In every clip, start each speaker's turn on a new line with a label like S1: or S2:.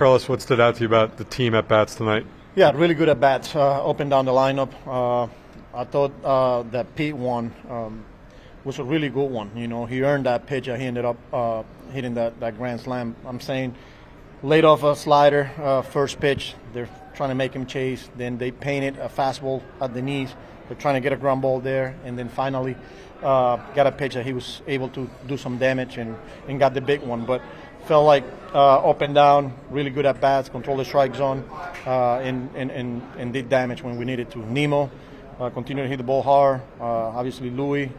S1: Carlos, what stood out to you about the team at bats tonight?
S2: Yeah, really good at bats, up and down the lineup. I thought that Pete one was a really good one. You know, he earned that pitch. He ended up hitting that grand slam. I'm saying, laid off a slider, first pitch. They're trying to make him chase. Then they painted a fastball at the knees. They're trying to get a ground ball there, and then finally got a pitch that he was able to do some damage and got the big one. But felt like up and down, really good at bats, control the strike zone, and did damage when we needed to. Nemo continued to hit the ball hard. Obviously, Louis,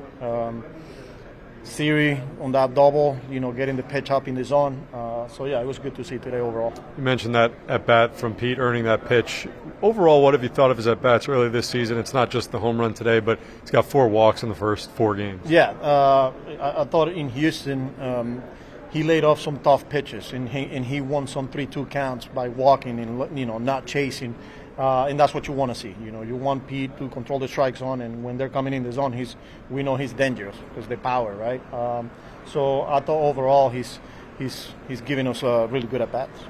S2: Siri on that double, getting the pitch up in the zone. So, yeah, it was good to see today overall.
S1: You mentioned that at-bat from Pete, earning that pitch. Overall, what have you thought of his at-bats early this season? It's not just the home run today, but he's got 4 walks in the first 4 games.
S2: Yeah, I thought in Houston he laid off some tough pitches, and he won some 3-2 counts by walking and, not chasing. And that's what you want to see. You want Pete to control the strike zone, and when they're coming in the zone, we know he's dangerous because the power, right? So I thought overall he's giving us a really good at bats.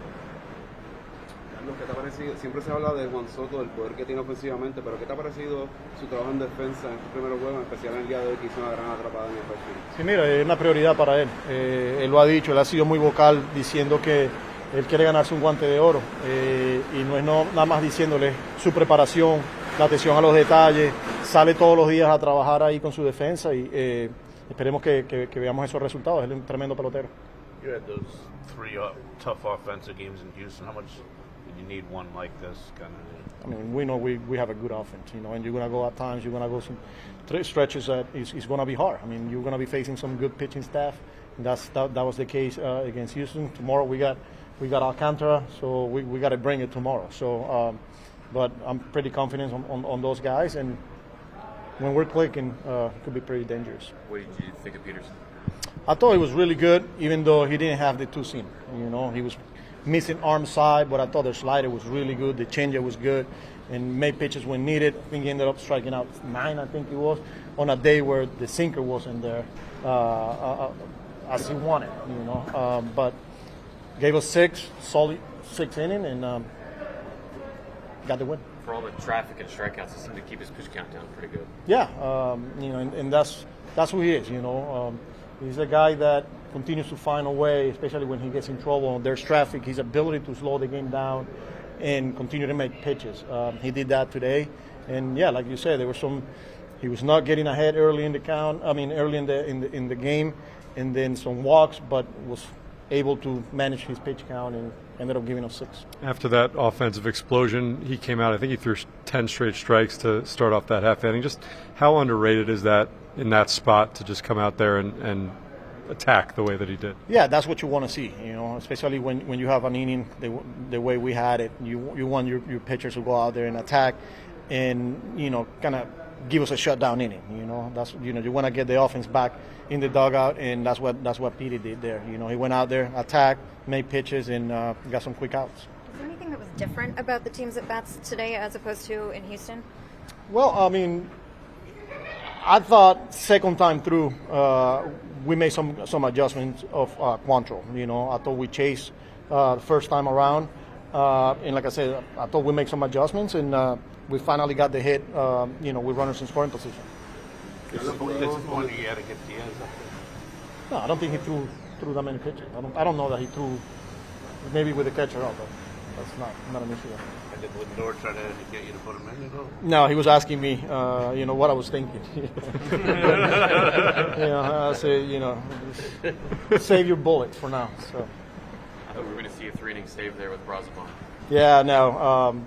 S3: Carlos, ¿qué te ha parecido? Siempre se habla de Juan Soto, del poder que tiene ofensivamente, pero ¿qué te ha parecido su trabajo en defensa en estos primeros juegos, en especial en el día de hoy que hizo una gran atrapada en el perfil?
S2: Sí, mira, es una prioridad para él. Él lo ha dicho, él ha sido muy vocal diciendo que él quiere ganarse un guante de oro, y no es nada más diciéndole su preparación, la atención a los detalles, sale todos los días a trabajar ahí con su defensa y esperemos que veamos esos resultados. Él es un tremendo pelotero.
S4: You had those 3 tough offensive games in Houston. How much did you need one like this?
S2: I mean, we know we have a good offense, and you're going to go at times, you're going to go some stretches that is going to be hard. I mean, you're going to be facing some good pitching staff, and that was the case against Houston. Tomorrow we got Alcantara, so we got to bring it tomorrow. So, but I'm pretty confident on those guys, and when we're clicking, it could be pretty dangerous.
S5: What did you think of Peterson?
S2: I thought he was really good, even though he didn't have the 2-seam. He was missing arm side, but I thought the slider was really good. The changeup was good, and made pitches when needed. I think he ended up striking out 9, I think it was, on a day where the sinker wasn't there as he wanted. But gave us 6, solid 6 innings, and got the win.
S5: For all the traffic and strikeouts, it seemed to keep his pitch count down pretty good.
S2: Yeah, and that's who he is. He's a guy that continues to find a way, especially when he gets in trouble. There's traffic, his ability to slow the game down and continue to make pitches. He did that today, and yeah, like you said, there were some. He was not getting ahead early in the count. I mean, early in the game, and then some walks, but was able to manage his pitch count and ended up giving us 6.
S1: After that offensive explosion, he came out, I think he threw 10 straight strikes to start off that half inning. Just how underrated is that in that spot to just come out there and attack the way that he did?
S2: Yeah, that's what you want to see, especially when you have an inning the way we had it. You want your pitchers to go out there and attack and, kind of give us a shutdown inning. That's you want to get the offense back in the dugout, and that's what Petey did there. He went out there, attacked, made pitches, and got some quick outs.
S6: Is there anything that was different about the team's at bats today as opposed to in Houston?
S2: Well, I mean, I thought second time through we made some adjustments of Quantrill. I thought we chased the first time around, and like I said, I thought we make some adjustments, and we finally got the hit. With runners in scoring position.
S4: Disappointing he had to get Diaz up there.
S2: No, I don't think he threw that many pitches. I don't know that he threw. Maybe with the catcher out, but that's not an issue.
S4: And did Lindor try to get you to put him in at all?
S2: No, he was asking me, what I was thinking. I said, save your bullets for now. So.
S5: I thought we were going to see a 3-inning save there with Braziban.
S2: Yeah, no.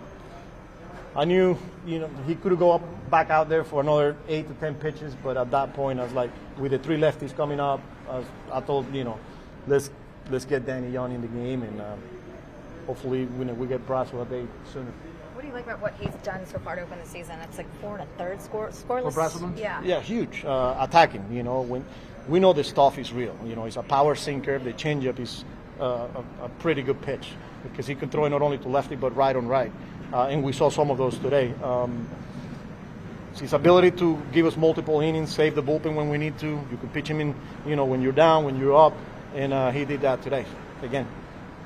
S2: I knew, he could go back out there for another 8 to 10 pitches, but at that point, I was like, with the 3 lefties coming up, I thought, let's get Danny Young in the game, and hopefully, we get Braziban a day sooner.
S6: What do you like about what he's done so far to open the season? It's like 4 1/3 scoreless.
S2: For Braziban?
S6: Yeah.
S2: Yeah, huge. Attacking, when we know the stuff is real. It's a power sinker. The changeup is a pretty good pitch because he can throw it not only to lefty but right on right. And we saw some of those today. His ability to give us multiple innings, save the bullpen when we need to. You can pitch him in, when you're down, when you're up, and he did that today again.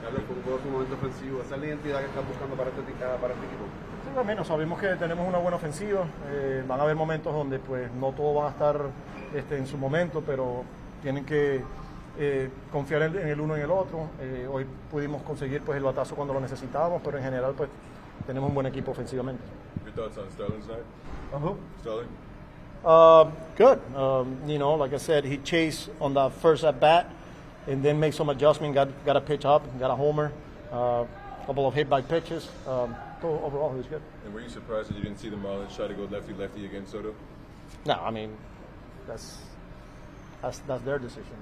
S3: Carlos, fue un juego sumamente ofensivo. ¿Esa es la identidad que estás buscando para este equipo?
S2: Sí, también sabemos que tenemos una buena ofensiva. Van a haber momentos donde pues no todos van a estar en su momento, pero tienen que confiar en el uno en el otro. Hoy pudimos conseguir pues el batazo cuando lo necesitábamos, pero en general pues tenemos un buen equipo ofensivamente.
S7: Your thoughts on Sterling's night? Sterling?
S2: Good. Like I said, he chased on the first at bat and then made some adjustment, got a pitch up, got a homer, a couple of hit by pitches. So overall, he was good.
S7: And were you surprised that you didn't see the Marlins try to go lefty-lefty against Soto?
S2: No, I mean, that's their decision.